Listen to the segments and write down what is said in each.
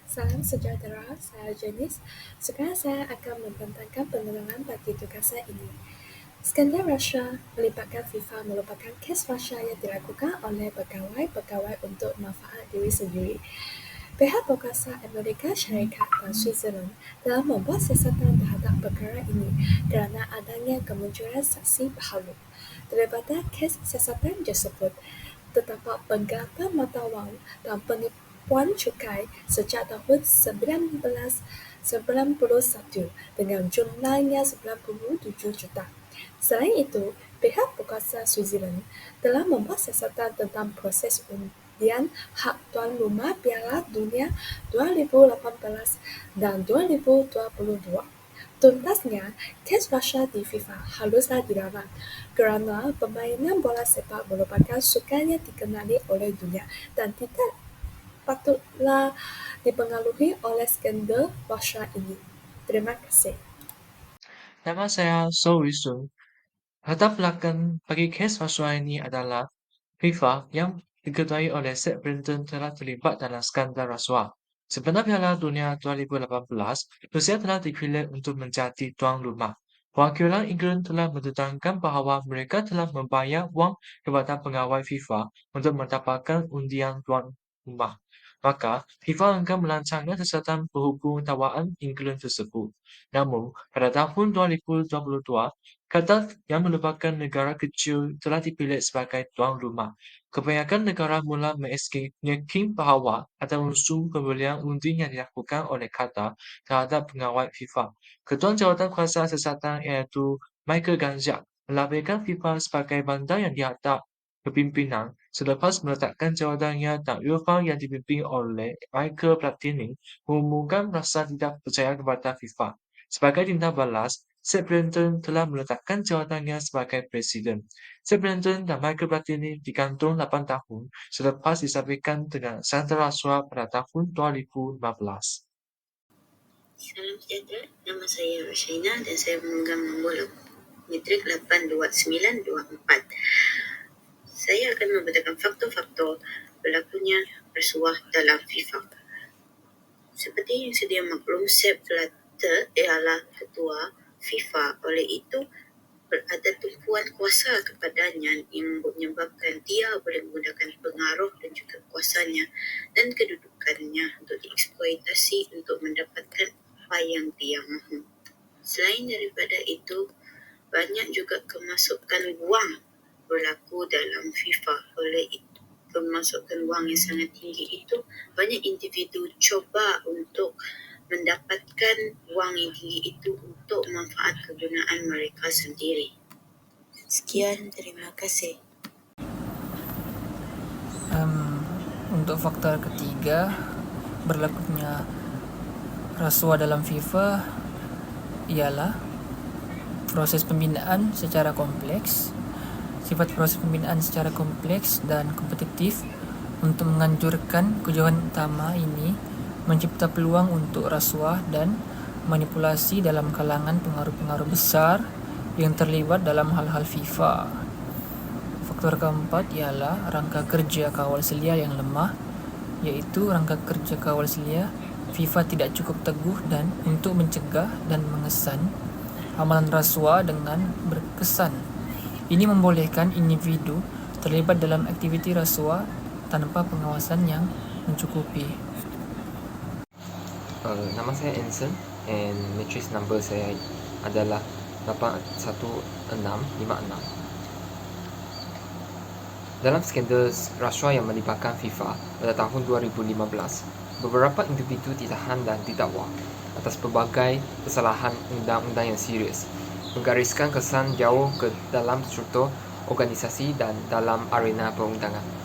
Salam sejahtera, saya Janice. Sekarang saya akan membentangkan penerangan bagi tugas saya ini. Skandal Russia melibatkan FIFA merupakan kes Russia yang dilakukan oleh pegawai-pegawai untuk manfaat diri sendiri. Pihak berkuasa Amerika Syarikat dan Switzerland telah membuat siasatan terhadap perkara ini kerana adanya kemunculan saksi berhalu. Daripada kes siasatan tersebut, terdapat penggelapan mata wang dan penipuan cukai sejak tahun 1991 dengan jumlahnya 97 juta. Selain itu, pihak berkuasa Switzerland telah membuat siasatan tentang proses undian hak tuan rumah Piala Dunia 2018 dan 2022. Tuntasnya, kes Russia di FIFA haruslah dilawan kerana permainan bola sepak merupakan sukan yang dikenali oleh dunia dan tidak patutlah dipengaruhi oleh skandal Russia ini. Terima kasih. Nama saya Sowisu. Latar belakang bagi kes rasuah ini adalah FIFA yang diketahui oleh Sepp Blatter telah terlibat dalam skandal rasuah. Sebenarnya Piala Dunia 2018, Rusia telah dipilih untuk menjadi tuan rumah. Perwakilan England telah menentangkan bahawa mereka telah membayar wang kepada pengawal FIFA untuk mendapatkan undian tuan rumah. Maka, FIFA akan melancangkan siasatan berhubung tawaran England tersebut. Namun, pada tahun 2022, Qatar yang merupakan negara kecil telah dipilih sebagai tuan rumah. Kebanyakan negara mula menyakin bahawa ada unsur pembelian undi yang dilakukan oleh Qatar terhadap pengawal FIFA. Ketua Jawatan Kuasa Siasatan iaitu Michael Ganjak melabelkan FIFA sebagai bandar yang dihadap kepimpinan selepas meletakkan jawatannya dan UEFA yang dipimpin oleh Michael Platini mengumumkan rasa tidak percaya kepada FIFA. Sebagai tindak balas, Sepp Blatter telah meletakkan jawatannya sebagai presiden. Sepp Blatter dan Michael Platini digantung 8 tahun selepas disampaikan dengan skandal rasuah pada tahun 2015. Salam sejahtera, nama saya Roshaina dan saya memegang nombor metrik 82924. Saya akan memberitakan faktor-faktor berlakunya rasuah dalam FIFA. Seperti yang sedia maklum, Sepp Blatter ialah ketua FIFA. Oleh itu, berada tumpuan kuasa kepadanya yang menyebabkan dia boleh menggunakan pengaruh dan juga kuasanya dan kedudukannya untuk dieksploitasi untuk mendapatkan apa yang dia mahu. Selain daripada itu, banyak juga kemasukan wang berlaku dalam FIFA. Oleh itu, kemasukan wang yang sangat tinggi itu, banyak individu cuba untuk mendapatkan wang yang tinggi itu untuk manfaat kegunaan mereka sendiri. Sekian, terima kasih. Untuk faktor ketiga, berlakunya rasuah dalam FIFA ialah proses pembinaan secara kompleks. Sifat proses pembinaan secara kompleks dan kompetitif untuk menganjurkan tujuan utama ini mencipta peluang untuk rasuah dan manipulasi dalam kalangan pengaruh-pengaruh besar yang terlibat dalam hal-hal FIFA. Faktor keempat ialah rangka kerja kawal selia yang lemah, iaitu rangka kerja kawal selia FIFA tidak cukup teguh dan untuk mencegah dan mengesan amalan rasuah dengan berkesan. Ini membolehkan individu terlibat dalam aktiviti rasuah tanpa pengawasan yang mencukupi. Nama saya Anson and matrix number saya adalah 81656. Dalam skandal rasuah yang melibatkan FIFA pada tahun 2015, beberapa individu ditahan dan didakwa atas pelbagai kesalahan undang-undang yang serius, menggariskan kesan jauh ke dalam struktur organisasi dan dalam arena perundangan.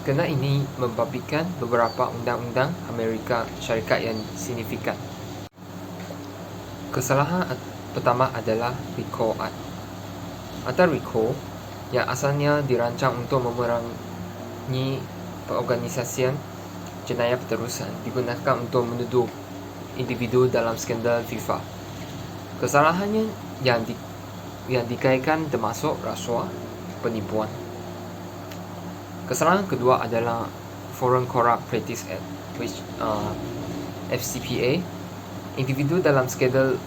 Kerana ini membabitkan beberapa undang-undang Amerika Syarikat yang signifikan. Kesalahan pertama adalah RICO Act. Atau RICO yang asalnya dirancang untuk memerangi perorganisasian jenayah berterusan digunakan untuk menuduh individu dalam skandal FIFA. Kesalahannya yang dikaitkan termasuk rasuah, penipuan. Kesalahan kedua adalah Foreign Corrupt Practice Act, which FCPA. Individu dalam skandal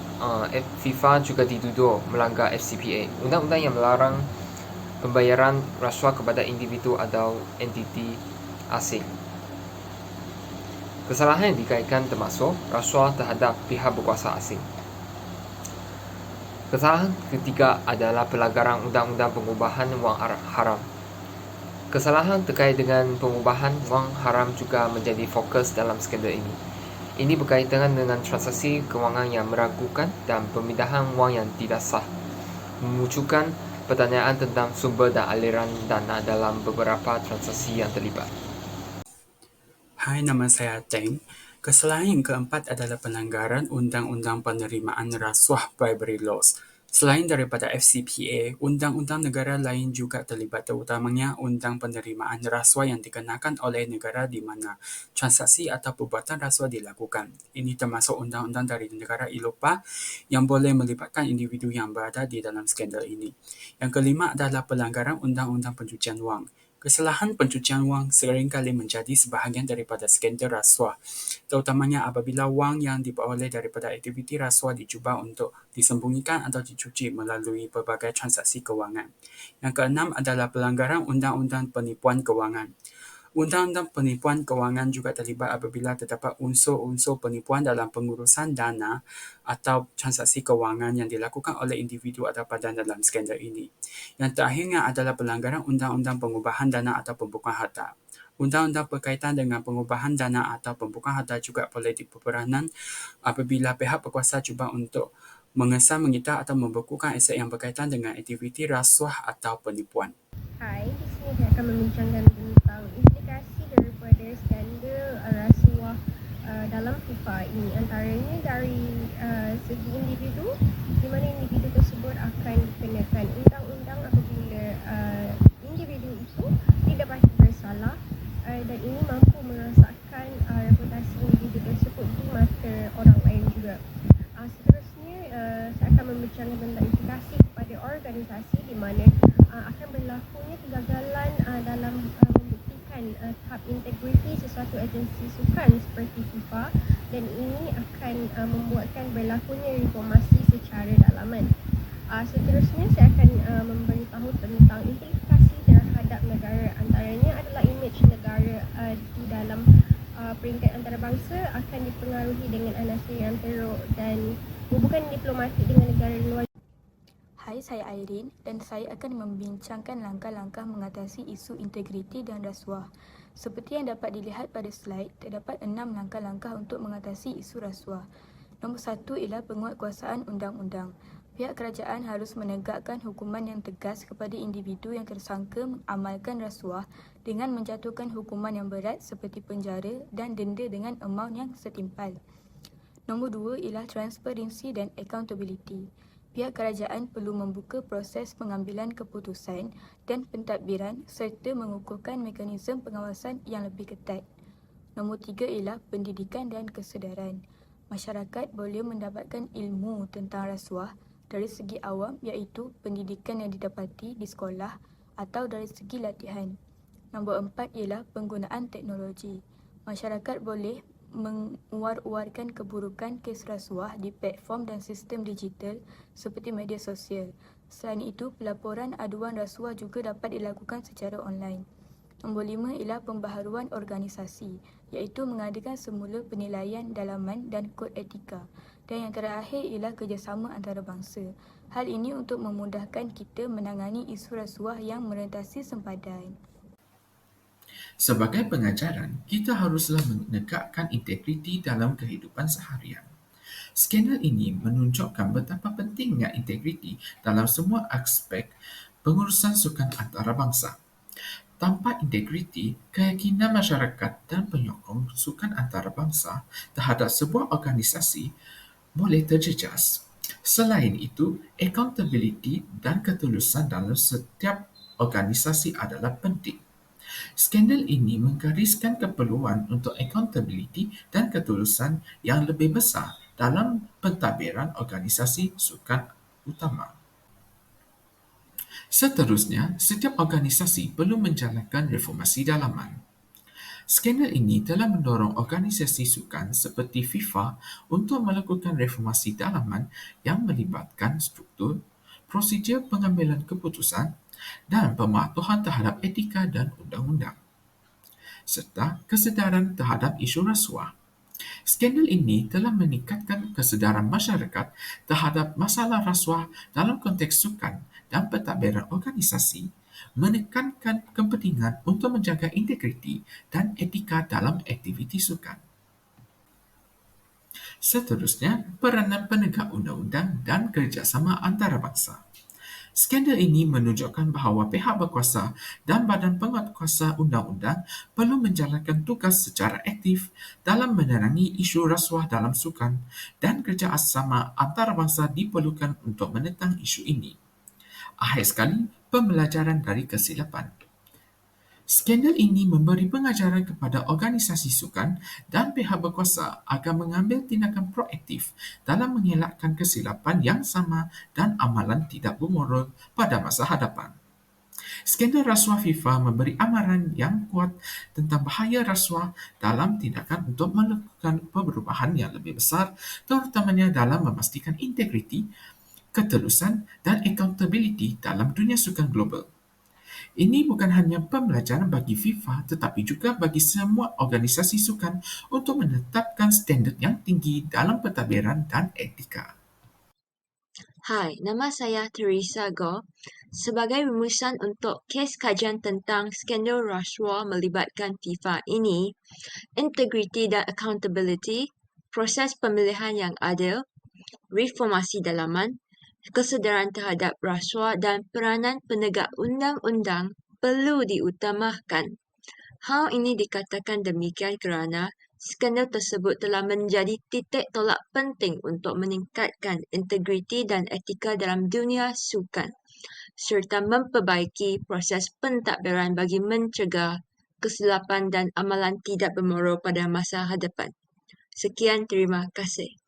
FIFA juga dituduh melanggar FCPA, undang-undang yang melarang pembayaran rasuah kepada individu atau entiti asing. Kesalahan yang dikaitkan termasuk rasuah terhadap pihak berkuasa asing. Kesalahan ketiga adalah pelanggaran undang-undang pengubahan wang haram. Kesalahan terkait dengan pengubahan wang haram juga menjadi fokus dalam skandal ini. Ini berkaitan dengan transaksi kewangan yang meragukan dan pemindahan wang yang tidak sah, memunculkan pertanyaan tentang sumber dan aliran dana dalam beberapa transaksi yang terlibat. Hai, nama saya Teng. Kesalahan yang keempat adalah pelanggaran Undang-Undang Penerimaan Rasuah Bribery Laws. Selain daripada FCPA, undang-undang negara lain juga terlibat, terutamanya Undang Penerimaan Rasuah yang dikenakan oleh negara di mana transaksi atau perbuatan rasuah dilakukan. Ini termasuk undang-undang dari negara Eropah yang boleh melibatkan individu yang berada di dalam skandal ini. Yang kelima adalah pelanggaran Undang-Undang Pencucian Wang. Kesalahan pencucian wang seringkali menjadi sebahagian daripada skandal rasuah, terutamanya apabila wang yang diperoleh daripada aktiviti rasuah dicuba untuk disembunyikan atau dicuci melalui pelbagai transaksi kewangan. Yang keenam adalah pelanggaran Undang-Undang Penipuan Kewangan. Undang-undang penipuan kewangan juga terlibat apabila terdapat unsur-unsur penipuan dalam pengurusan dana atau transaksi kewangan yang dilakukan oleh individu atau badan dalam skandal ini. Yang terakhirnya adalah pelanggaran Undang-Undang Pengubahan Dana atau Pembukaan Harta. Undang-undang berkaitan dengan pengubahan dana atau pembukaan harta juga boleh diperperanan apabila pihak berkuasa cuba untuk mengesan, menyita atau membekukan aset yang berkaitan dengan aktiviti rasuah atau penipuan. Hai, di sini saya akan membincangkan tentang implikasi daripada skandal rasuah dalam FIFA ini. Antaranya dari segi individu, di mana individu tersebut akan dikenakan undang-undang apabila individu itu didapati bersalah dan ini mampu merosakkan reputasi individu tersebut di mata orang lain juga. Seterusnya, saya akan membincangkan tentang implikasi kepada organisasi di mana akan berlakunya kegagalan dalam membuktikan tahap integriti sesuatu agensi sukan seperti FIFA dan ini akan membuatkan berlakunya reformasi secara dalaman. Seterusnya saya akan memberitahu tentang implikasi terhadap negara, antaranya adalah imej negara di dalam peringkat antarabangsa akan dipengaruhi dengan anasir yang teruk dan hubungan diplomatik dengan negara luar. Hai, saya Irene dan saya akan membincangkan langkah-langkah mengatasi isu integriti dan rasuah. Seperti yang dapat dilihat pada slide, terdapat 6 langkah-langkah untuk mengatasi isu rasuah. Nombor 1 ialah penguatkuasaan undang-undang. Pihak kerajaan harus menegakkan hukuman yang tegas kepada individu yang tersangka mengamalkan rasuah dengan menjatuhkan hukuman yang berat seperti penjara dan denda dengan amaun yang setimpal. Nombor 2 ialah transparansi dan accountability. Pihak kerajaan perlu membuka proses pengambilan keputusan dan pentadbiran serta mengukuhkan mekanisme pengawasan yang lebih ketat. Nombor 3 ialah pendidikan dan kesedaran. Masyarakat boleh mendapatkan ilmu tentang rasuah dari segi awam iaitu pendidikan yang didapati di sekolah atau dari segi latihan. Nombor 4 ialah penggunaan teknologi. Masyarakat boleh menguar-uarkan keburukan kes rasuah di platform dan sistem digital seperti media sosial. Selain itu, pelaporan aduan rasuah juga dapat dilakukan secara online. Nombor 5 ialah pembaharuan organisasi, iaitu mengadakan semula penilaian dalaman dan kod etika. Dan yang terakhir ialah kerjasama antarabangsa. Hal ini untuk memudahkan kita menangani isu rasuah yang merentasi sempadan. Sebagai pengajaran, kita haruslah menegakkan integriti dalam kehidupan seharian. Skandal ini menunjukkan betapa pentingnya integriti dalam semua aspek pengurusan sukan antarabangsa. Tanpa integriti, keyakinan masyarakat dan penyokong sukan antarabangsa terhadap sebuah organisasi boleh terjejas. Selain itu, accountability dan ketulusan dalam setiap organisasi adalah penting. Skandal ini menggariskan keperluan untuk accountability dan ketulusan yang lebih besar dalam pentadbiran organisasi sukan utama. Seterusnya, setiap organisasi perlu menjalankan reformasi dalaman. Skandal ini telah mendorong organisasi sukan seperti FIFA untuk melakukan reformasi dalaman yang melibatkan struktur, prosedur pengambilan keputusan dan pematuhan terhadap etika dan undang-undang, serta kesedaran terhadap isu rasuah. Skandal ini telah meningkatkan kesedaran masyarakat terhadap masalah rasuah dalam konteks sukan dan pentadbiran organisasi, menekankan kepentingan untuk menjaga integriti dan etika dalam aktiviti sukan. Seterusnya, peranan penegak undang-undang dan kerjasama antarabangsa. Skandal ini menunjukkan bahawa pihak berkuasa dan badan penguatkuasa undang-undang perlu menjalankan tugas secara aktif dalam menerangi isu rasuah dalam sukan dan kerjasama antarabangsa diperlukan untuk menentang isu ini. Akhir sekali, pembelajaran dari kesilapan. Skandal ini memberi pengajaran kepada organisasi sukan dan pihak berkuasa agar mengambil tindakan proaktif dalam mengelakkan kesilapan yang sama dan amalan tidak bermoral pada masa hadapan. Skandal rasuah FIFA memberi amaran yang kuat tentang bahaya rasuah dalam tindakan untuk melakukan perubahan yang lebih besar, terutamanya dalam memastikan integriti, ketelusan dan accountability dalam dunia sukan global. Ini bukan hanya pembelajaran bagi FIFA tetapi juga bagi semua organisasi sukan untuk menetapkan standard yang tinggi dalam pentadbiran dan etika. Hai, nama saya Teresa Go. Sebagai rumusan untuk kes kajian tentang skandal rasuah melibatkan FIFA ini, integriti dan accountability, proses pemilihan yang adil, reformasi dalaman, kesedaran terhadap rasuah dan peranan penegak undang-undang perlu diutamakan. Hal ini dikatakan demikian kerana skandal tersebut telah menjadi titik tolak penting untuk meningkatkan integriti dan etika dalam dunia sukan, serta memperbaiki proses pentadbiran bagi mencegah kesilapan dan amalan tidak bermoral pada masa hadapan. Sekian, terima kasih.